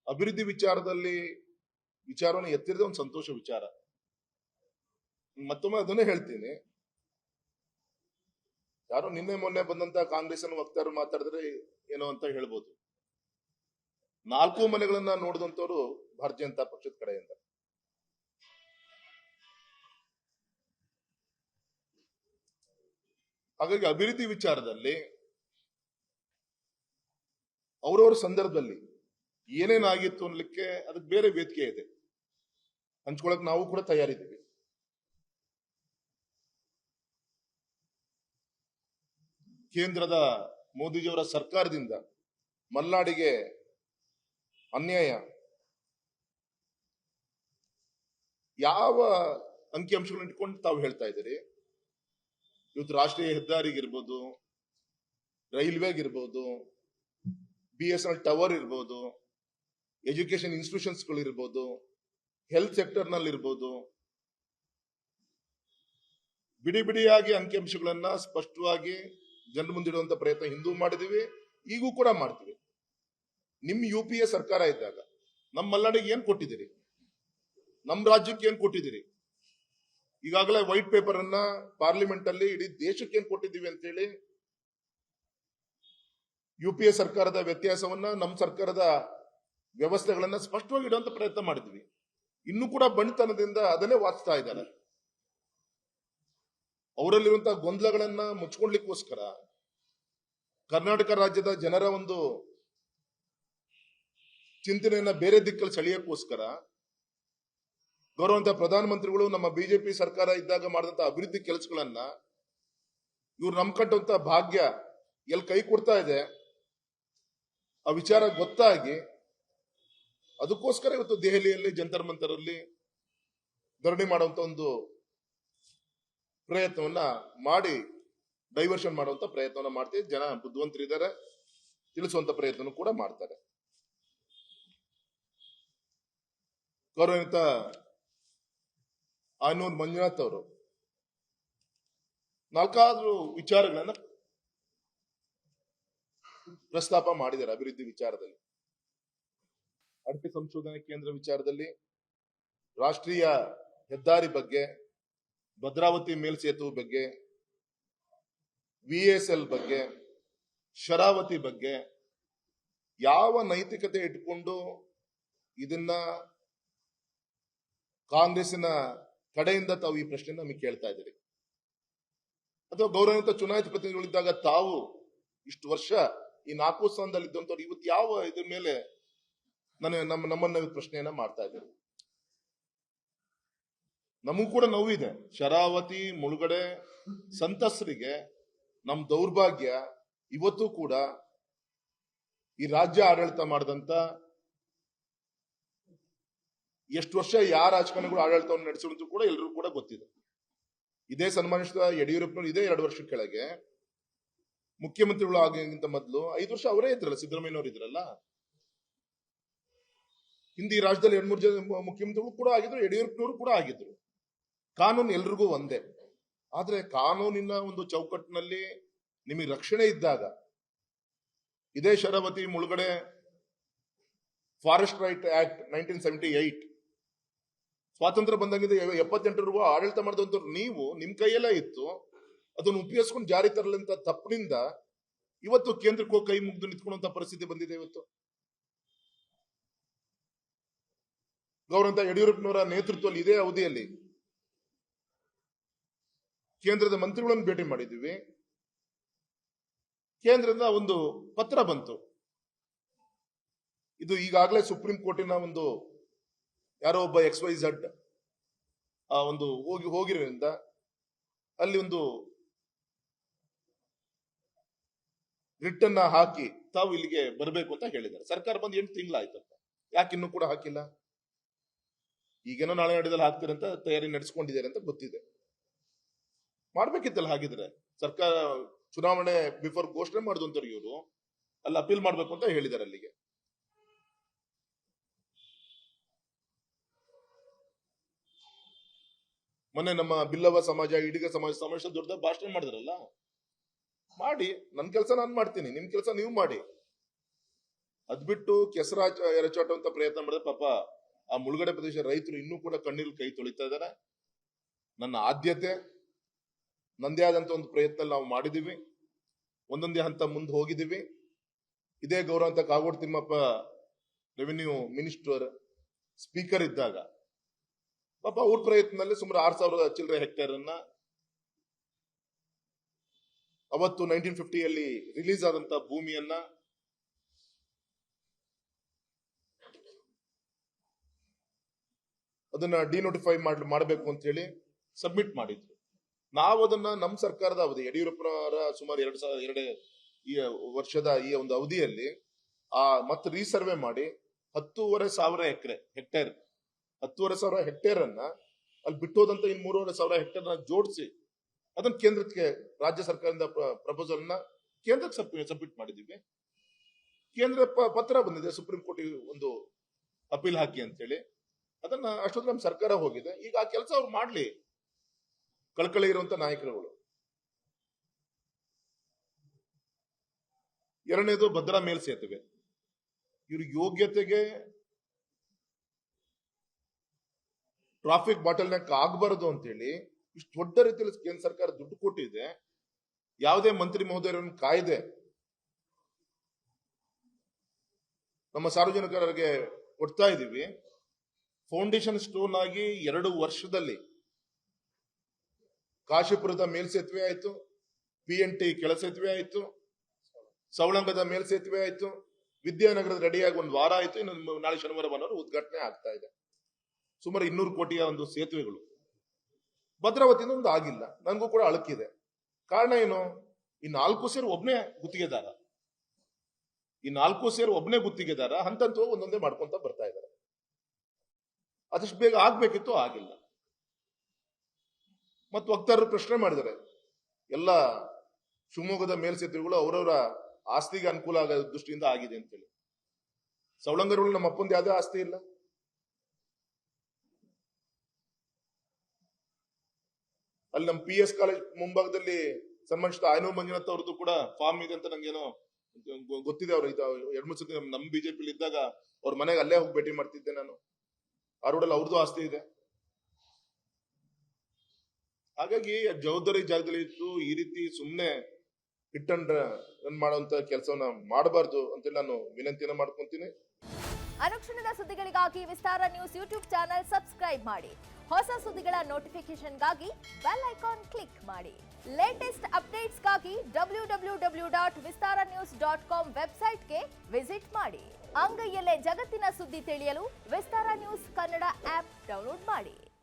ಅಭಿವೃದ್ಧಿ ವಿಚಾರವನ್ನು ಎತ್ತಿರದ ಒಂದು ಸಂತೋಷ ವಿಚಾರ. ಮತ್ತೊಮ್ಮೆ ಅದನ್ನೇ ಹೇಳ್ತೀನಿ, ಯಾರೋ ನಿನ್ನೆ ಮೊನ್ನೆ ಬಂದಂತ ಕಾಂಗ್ರೆಸ್ ಅನ್ನು ವಕ್ತಾರರು ಮಾತಾಡಿದ್ರೆ ಏನೋ ಅಂತ ಹೇಳ್ಬೋದು. 4 ಮನೆಗಳನ್ನ ನೋಡಿದಂತವ್ರು ಭಾರತೀಯ ಜನತಾ ಪಕ್ಷದ ಕಡೆಯಿಂದ. ಹಾಗಾಗಿ ಅಭಿವೃದ್ಧಿ ವಿಚಾರದಲ್ಲಿ ಅವರವರ ಸಂದರ್ಭದಲ್ಲಿ ಏನೇನಾಗಿತ್ತು ಅನ್ಲಿಕ್ಕೆ ಅದಕ್ಕೆ ಬೇರೆ ವೇದಿಕೆ ಇದೆ, ಹಂಚ್ಕೊಳಕ್ ನಾವು ಕೂಡ ತಯಾರಿದ್ದೀವಿ. ಕೇಂದ್ರದ ಮೋದಿಜಿಯವರ ಸರ್ಕಾರದಿಂದ ಮಲ್ನಾಡಿಗೆ ಅನ್ಯಾಯ ಯಾವ ಅಂಕಿಅಂಶಗಳನ್ನ ಇಟ್ಕೊಂಡು ತಾವು ಹೇಳ್ತಾ ಇದ್ದೀರಿ? ಇವತ್ತು ರಾಷ್ಟ್ರೀಯ ಹೆದ್ದಾರಿಗಿರ್ಬೋದು, ರೈಲ್ವೆಗಿರ್ಬೋದು, BSNL ಟವರ್ ಇರ್ಬೋದು, ಎಜುಕೇಶನ್ ಇನ್ಸ್ಟಿಟ್ಯೂಷನ್ಸ್ಗಳು ಇರ್ಬೋದು, ಹೆಲ್ತ್ ಸೆಕ್ಟರ್ ನಲ್ಲಿ ಇರ್ಬೋದು, ಬಿಡಿ ಬಿಡಿಯಾಗಿ ಅಂಕಿಅಂಶಗಳನ್ನ ಸ್ಪಷ್ಟವಾಗಿ ಜನರ ಮುಂದಿಡುವಂತ ಪ್ರಯತ್ನ ಹಿಂದೂ ಮಾಡಿದೀವಿ, ಈಗೂ ಕೂಡ ಮಾಡ್ತೀವಿ. ನಿಮ್ UPA ಸರ್ಕಾರ ಇದ್ದಾಗ ನಮ್ಮ ಮಲ್ನಾಡಿಗೆ ಏನ್ ಕೊಟ್ಟಿದ್ದೀರಿ? ನಮ್ಮ ರಾಜ್ಯಕ್ಕೆ ಏನ್ ಕೊಟ್ಟಿದ್ದೀರಿ? ಈಗಾಗಲೇ ವೈಟ್ ಪೇಪರ್ ಅನ್ನ ಪಾರ್ಲಿಮೆಂಟ್ ಅಲ್ಲಿ ಇಡೀ ದೇಶಕ್ಕೆ ಏನ್ ಕೊಟ್ಟಿದ್ದೀವಿ ಅಂತ ಹೇಳಿ UPA ಸರ್ಕಾರದ ವ್ಯತ್ಯಾಸವನ್ನ ನಮ್ಮ ಸರ್ಕಾರದ ವ್ಯವಸ್ಥೆಗಳನ್ನ ಸ್ಪಷ್ಟವಾಗಿ ಇಡುವಂತ ಪ್ರಯತ್ನ ಮಾಡಿದ್ವಿ. ಇನ್ನೂ ಕೂಡ ಬಣಿತನದಿಂದ ಅದನ್ನೇ ವಾದಿಸ್ತಾ ಇದ್ದಾರೆ. ಅವರಲ್ಲಿರುವಂತಹ ಗೊಂದಲಗಳನ್ನ ಮುಚ್ಕೊಳ್ಲಿಕ್ಕೋಸ್ಕರ, ಕರ್ನಾಟಕ ರಾಜ್ಯದ ಜನರ ಒಂದು ಚಿಂತನೆಯನ್ನ ಬೇರೆ ದಿಕ್ಕಲ್ಲಿ ಸೆಳೆಯಕ್ಕೋಸ್ಕರ ಗೌರವಂತ ಪ್ರಧಾನಮಂತ್ರಿಗಳು ನಮ್ಮ ಬಿಜೆಪಿ ಸರ್ಕಾರ ಇದ್ದಾಗ ಮಾಡಿದಂತ ಅಭಿವೃದ್ಧಿ ಕೆಲಸಗಳನ್ನ ಇವ್ರು ನಂಬ್ಕೊಂಡಂತ ಭಾಗ್ಯ ಎಲ್ಲಿ ಕೈ ಕೊಡ್ತಾ ಇದೆ ಆ ವಿಚಾರ ಗೊತ್ತಾಗಿ ಅದಕ್ಕೋಸ್ಕರ ಇವತ್ತು ದೆಹಲಿಯಲ್ಲಿ ಜಂತರ್ ಮಂತರಲ್ಲಿ ಧರಣಿ ಮಾಡುವಂತ ಒಂದು ಪ್ರಯತ್ನವನ್ನ ಮಾಡಿ ಡೈವರ್ಷನ್ ಮಾಡುವಂತ ಪ್ರಯತ್ನವನ್ನ ಮಾಡ್ತೀವಿ. ಜನ ಬುದ್ಧಿವಂತರಿದ್ದಾರೆ, ತಿಳಿಸುವಂತ ಪ್ರಯತ್ನ ಕೂಡ ಮಾಡ್ತಾರೆ. ಗೌರವಿತ ಆನೂರ್ ಮಂಜುನಾಥ್ ಅವರು 4 ವಿಚಾರಗಳನ್ನ ಪ್ರಸ್ತಾಪ ಮಾಡಿದ್ದಾರೆ. ಅಭಿವೃದ್ಧಿ ವಿಚಾರದಲ್ಲಿ, ಅಡಕೆ ಸಂಶೋಧನಾ ಕೇಂದ್ರ ವಿಚಾರದಲ್ಲಿ, ರಾಷ್ಟ್ರೀಯ ಹೆದ್ದಾರಿ ಬಗ್ಗೆ, ಭದ್ರಾವತಿ ಮೇಲ್ಸೇತುವೆ ಬಗ್ಗೆ, VSL ಬಗ್ಗೆ, ಶರಾವತಿ ಬಗ್ಗೆ ಯಾವ ನೈತಿಕತೆ ಇಟ್ಕೊಂಡು ಇದನ್ನ ಕಾಂಗ್ರೆಸ್ಸಿನ ಕಡೆಯಿಂದ ತಾವು ಈ ಪ್ರಶ್ನೆ ನಮಗೆ ಕೇಳ್ತಾ ಇದ್ದೀರಿ? ಅಥವಾ ಗೌರವಿತ ಚುನಾಯಿತ ಪ್ರತಿನಿಧಿಗಳಿದ್ದಾಗ ತಾವು ಇಷ್ಟು ವರ್ಷ ಈ 4 ಸ್ಥಾನದಲ್ಲಿ ಇದ್ದಂಥವ್ರು ಇವತ್ತು ಯಾವ ಇದ್ರ ಮೇಲೆ ನಮ್ಮನ್ನ ಪ್ರಶ್ನೆಯನ್ನ ಮಾಡ್ತಾ ಇದ್ದೀರಿ? ನಮಗೂ ಕೂಡ ನೋವಿದೆ. ಶರಾವತಿ ಮುಳುಗಡೆ ಸಂತ್ರಸ್ತರಿಗೆ ನಮ್ ದೌರ್ಭಾಗ್ಯ ಇವತ್ತು ಕೂಡ ಈ ರಾಜ್ಯ ಆಡಳಿತ ಮಾಡಿದಂತ ಎಷ್ಟು ವರ್ಷ ಯಾರ ರಾಜಕಾರಣಿಗಳು ಆಡಳಿತವನ್ನು ನಡೆಸುವಂತೂ ಕೂಡ ಎಲ್ಲರಿಗೂ ಕೂಡ ಗೊತ್ತಿದೆ. ಇದೇ ಸನ್ಮಾನಿಸಿದ ಯಡಿಯೂರಪ್ಪನವರು ಇದೇ 2 ವರ್ಷ ಕೆಳಗೆ ಮುಖ್ಯಮಂತ್ರಿಗಳು ಆಗಿಂತ ಮೊದಲು 5 ವರ್ಷ ಅವರೇ ಇದ್ರಲ್ಲ, ಸಿದ್ದರಾಮಯ್ಯನವರು ಇದ್ರಲ್ಲ. ಹಿಂದಿ ರಾಜ್ಯದಲ್ಲಿ 2-3 ಜನ ಮುಖ್ಯಮಂತ್ರಿಗಳು ಕೂಡ ಆಗಿದ್ರು, ಯಡಿಯೂರಪ್ಪನವರು ಕೂಡ ಆಗಿದ್ರು. ಕಾನೂನು ಎಲ್ರಿಗೂ ಒಂದೇ. ಆದ್ರೆ ಕಾನೂನಿನ ಒಂದು ಚೌಕಟ್ಟಿನಲ್ಲಿ ನಿಮಗೆ ರಕ್ಷಣೆ ಇದ್ದಾಗ, ಇದೇ ಶರಾವತಿ ಮುಳುಗಡೆ ಫಾರೆಸ್ಟ್ ರೈಟ್ ಆಕ್ಟ್ 1978 ಸ್ವಾತಂತ್ರ್ಯ ಬಂದಂಗಿದೆ 78 ಆಡಳಿತ ಮಾಡಿದಂತವ್ರು ನೀವು, ನಿಮ್ ಕೈಯಲ್ಲೇ ಇತ್ತು, ಅದನ್ನು ಉಪಯೋಗಿಸ್ಕೊಂಡು ಜಾರಿ ತರಲಂತ ತಪ್ಪಿನಿಂದ ಇವತ್ತು ಕೇಂದ್ರಕ್ಕೂ ಕೈ ಮುಗ್ದು ನಿಂತ್ಕೊಳ್ಳುವಂತ ಪರಿಸ್ಥಿತಿ ಬಂದಿದೆ. ಇವತ್ತು ಗೌರವಂತ ಯಡಿಯೂರಪ್ಪನವರ ನೇತೃತ್ವದಲ್ಲಿ ಇದೇ ಅವಧಿಯಲ್ಲಿ ಕೇಂದ್ರದ ಮಂತ್ರಿಗಳನ್ನು ಭೇಟಿ ಮಾಡಿದ್ದೀವಿ. ಕೇಂದ್ರದ ಒಂದು ಪತ್ರ ಬಂತು. ಇದು ಈಗಾಗಲೇ ಸುಪ್ರೀಂ ಕೋರ್ಟಿನ ಒಂದು ಯಾರೋ ಒಬ್ಬ XYZ ಒಂದು ಹೋಗಿರೋದ್ರಿಂದ ಅಲ್ಲಿ ಒಂದು ರಿಟ್ ಅನ್ನ ಹಾಕಿ ತಾವು ಇಲ್ಲಿಗೆ ಬರಬೇಕು ಅಂತ ಹೇಳಿದ್ದಾರೆ. ಸರ್ಕಾರ ಬಂದು 8 ತಿಂಗಳಾಯ್ತಪ್ಪ, ಯಾಕೆ ಇನ್ನೂ ಕೂಡ ಹಾಕಿಲ್ಲ? ಈಗೇನೋ ನಾಳೆ ನಡೆದಲ್ಲಿ ಹಾಕ್ತೀರಂತ ತಯಾರಿ ನಡೆಸ್ಕೊಂಡಿದ್ದಾರೆ ಅಂತ ಗೊತ್ತಿದೆ. ಮಾಡ್ಬೇಕಿತ್ತಲ್ಲ. ಹಾಗಿದ್ರೆ ಸರ್ಕಾರ ಚುನಾವಣೆ ಬಿಫೋರ್ ಘೋಷಣೆ ಮಾಡಿದಂತವ್ರು ಇವರು ಅಲ್ಲಿ ಅಪೀಲ್ ಮಾಡ್ಬೇಕು ಅಂತ ಹೇಳಿದ್ದಾರೆ. ಅಲ್ಲಿಗೆ ಮೊನ್ನೆ ನಮ್ಮ ಬಿಲ್ಲವ ಸಮಾಜ, ಈಡಿಗ ಸಮಾಜ ದೊಡ್ಡ ಭಾಷಣ ಮಾಡಿದ್ರಲ್ಲ. ಮಾಡಿ, ನನ್ನ ಕೆಲಸ ನಾನು ಮಾಡ್ತೀನಿ, ನಿಮ್ ಕೆಲಸ ನೀವು ಮಾಡಿ. ಅದ್ ಬಿಟ್ಟು ಕೆಸರ ಎರಚಾಟುವಂತ ಪ್ರಯತ್ನ ಮಾಡಿದ್ರೆ ಪಾಪ ಆ ಮುಳುಗಡೆ ಪ್ರದೇಶ ರೈತರು ಇನ್ನೂ ಕೂಡ ಕಣ್ಣೀರು ಕೈ ತೊಳಿತಾ ಇದ್ದಾರೆ. ನನ್ನ ಆದ್ಯತೆ ನಂದೇ ಆದಂತ ಒಂದು ಪ್ರಯತ್ನ ನಾವು ಮಾಡಿದೀವಿ, ಒಂದೊಂದೇ ಹಂತ ಮುಂದೆ ಹೋಗಿದ್ದೀವಿ. ಇದೇ ಗೌರವ ಅಂತ Kagodu Thimmappa revenue minister speaker ಇದ್ದಾಗ ಪಾಪ ಅವ್ರ ಪ್ರಯತ್ನದಲ್ಲಿ ಸುಮಾರು 6,000 ಚಿಲ್ಲರೆ ಹೆಕ್ಟೇರ್ ಅನ್ನ ಅವತ್ತು 1950 ರಿಲೀಸ್ ಆದಂತ ಭೂಮಿಯನ್ನ ಅದನ್ನ ಡಿನೋಟಿಫೈ ಮಾಡಬೇಕು ಅಂತ ಹೇಳಿ ಸಬ್ಮಿಟ್ ಮಾಡಿದ್ರು. ನಾವು ಅದನ್ನ ನಮ್ಮ ಸರ್ಕಾರದ ಅವಧಿ ಯಡಿಯೂರಪ್ಪನವರ ಸುಮಾರು 2 ವರ್ಷದ ಈ ಒಂದು ಅವಧಿಯಲ್ಲಿ ಮತ್ತೆ ರೀಸರ್ವೆ ಮಾಡಿ 10,500 ಹೆಕ್ಟೇರ್ 10,500 ಹೆಕ್ಟೇರ್ ಅನ್ನ ಅಲ್ಲಿ ಬಿಟ್ಟೋದಂತ 3,500 ಹೆಕ್ಟೇರ್ ನ ಜೋಡಿಸಿ ಅದನ್ನ ಕೇಂದ್ರಕ್ಕೆ ರಾಜ್ಯ ಸರ್ಕಾರದಿಂದ ಪ್ರಪೋಸಲ್ ನ ಕೇಂದ್ರಕ್ಕೆ ಸಬ್ಮಿಟ್ ಮಾಡಿದೀವಿ. ಕೇಂದ್ರ ಪತ್ರ ಬಂದಿದೆ ಸುಪ್ರೀಂ ಕೋರ್ಟ್ ಒಂದು ಅಪೀಲ್ ಹಾಕಿ ಅಂತ ಹೇಳಿ. ಅದನ್ನ ಅಷ್ಟೊಂದು ನಮ್ಮ ಸರ್ಕಾರ ಹೋಗಿದೆ. ಈಗ ಆ ಕೆಲಸ ಅವ್ರು ಮಾಡ್ಲಿ, ಕಳಕಳಿ ಇರುವಂತ ನಾಯಕರುಗಳು. ಎರಡನೇದು ಭದ್ರಾ ಮೇಲ್ಸೇತುವೆ. ಇವ್ರ ಯೋಗ್ಯತೆಗೆ ಟ್ರಾಫಿಕ್ ಬಾಟಲ್ ನೆಕ್ ಆಗಬಾರದು ಅಂತ ಹೇಳಿ ಇಷ್ಟು ದೊಡ್ಡ ರೀತಿಯಲ್ಲಿ ಕೇಂದ್ರ ಸರ್ಕಾರ ದುಡ್ಡು ಕೊಟ್ಟಿದೆ. ಯಾವುದೇ ಮಂತ್ರಿ ಮಹೋದಯರನ್ನು ಕಾಯ್ದೆ ನಮ್ಮ ಸಾರ್ವಜನಿಕರಿಗೆ ಕೊಡ್ತಾ ಇದೀವಿ. ಫೌಂಡೇಶನ್ ಸ್ಟೋನ್ ಆಗಿ 2 ವರ್ಷದಲ್ಲಿ ಕಾಶಿಪುರದ ಮೇಲ್ಸೇತುವೆ ಆಯ್ತು, PNT ಕೆಳ ಸೇತುವೆ ಆಯ್ತು, ಸವಳಂಗದ ಮೇಲ್ಸೇತುವೆ ಆಯ್ತು, ವಿದ್ಯಾನಗರದ ರೆಡಿಯಾಗಿ 1 ವಾರ ಆಯ್ತು. ಇನ್ನು ನಾಳೆ ಶನಿವಾರ ಭಾನುವಾರ ಉದ್ಘಾಟನೆ ಆಗ್ತಾ ಇದೆ. ಸುಮಾರು 200 ಕೋಟಿಯ ಒಂದು ಸೇತುವೆಗಳು. ಭದ್ರಾವತಿಯಿಂದ ಒಂದು ಆಗಿಲ್ಲ. ನನಗೂ ಕೂಡ ಅಳಕಿದೆ. ಕಾರಣ ಏನು? ಈ 4 ಸೇರಿ ಒಬ್ನೇ ಗುತ್ತಿಗೆದಾರ. ಈ 4 ಸೇರಿ ಒಬ್ನೇ ಗುತ್ತಿಗೆದಾರ ಹಂತ ಒಂದೊಂದೇ ಮಾಡ್ಕೊಂತ ಬರ್ತಾ ಇದ್ದಾರೆ. ಅದಷ್ಟು ಬೇಗ ಆಗ್ಬೇಕಿತ್ತು, ಆಗಿಲ್ಲ. ಮತ್ತು ವಕ್ತಾರರು ಪ್ರಶ್ನೆ ಮಾಡಿದ್ದಾರೆ, ಎಲ್ಲ ಶಿವಮೊಗ್ಗದ ಮೇಲ್ಸೇತುವೆಗಳು ಅವರವರ ಆಸ್ತಿಗೆ ಅನುಕೂಲ ಆಗೋ ದೃಷ್ಟಿಯಿಂದ ಆಗಿದೆ ಅಂತೇಳಿ. ಸವಳಂಗರುಗಳು ನಮ್ಮ ಅಪ್ಪಂದು ಯಾವುದೇ ಆಸ್ತಿ ಇಲ್ಲ. ಅಲ್ಲಿ ನಮ್ಮ PS ಕಾಲೇಜ್ ಮುಂಭಾಗದಲ್ಲಿ ಸನ್ಮಾನಿಸಿದ ಆಯನೂರು ಮಂಜುನಾಥ್ ಅವ್ರದ್ದು ಕೂಡ ಫಾರ್ಮ್ ಇದೆ ಅಂತ ನಂಗೇನೋ ಗೊತ್ತಿದೆ. ಅವ್ರು 2-3 ಸತಿ ನಮ್ಮ BJP ಇದ್ದಾಗ ಅವ್ರ ಮನೆಗೆ ಅಲ್ಲೇ ಹೋಗಿ ಭೇಟಿ ಮಾಡ್ತಿದ್ದೆ ನಾನು. ಆ ರೋಡಲ್ಲಿ ಅವ್ರದ್ದು ಆಸ್ತಿ ಇದೆ. ಹಾಗಾಗಿ ಜವಾಬ್ದಾರಿ ಜಾಗದಲ್ಲಿ ಇತ್ತು ಈ ರೀತಿ ಸುಮ್ಮನೆ ಹಿಟ್ ಅಂಡ್ ರನ್ ಮಾಡುವಂತ ಕೆಲಸವನ್ನ ಮಾಡಬಾರ್ದು ಅಂತೇಳಿ ನಾನು ವಿನಂತಿಯನ್ನ ಮಾಡ್ಕೊಂತೀನಿ. ಅನುಕ್ಷಣದ ಸುದ್ದಿಗಳಿಗಾಗಿ ವಿಸ್ತಾರ ನ್ಯೂಸ್ ಯೂಟ್ಯೂಬ್ ಚಾನೆಲ್ ಸಬ್ಸ್ಕ್ರೈಬ್ ಮಾಡಿ. ಹೊಸ ಸುದ್ದಿಗಳ ನೋಟಿಫಿಕೇಶನ್ಗಾಗಿ ಬೆಲ್ ಐಕಾನ್ ಕ್ಲಿಕ್ ಮಾಡಿ. ಲೇಟೆಸ್ಟ್ ಅಪ್ಡೇಟ್ಸ್ಗಾಗಿ www.vistaranews.com ವೆಬ್ಸೈಟ್ಗೆ ವಿಸಿಟ್ ಮಾಡಿ. ಅಂಗೈಯಲ್ಲೇ ಜಗತ್ತಿನ ಸುದ್ದಿ ತಿಳಿಯಲು ವಿಸ್ತಾರ ನ್ಯೂಸ್ ಕನ್ನಡ ಆಪ್ ಡೌನ್ಲೋಡ್ ಮಾಡಿ.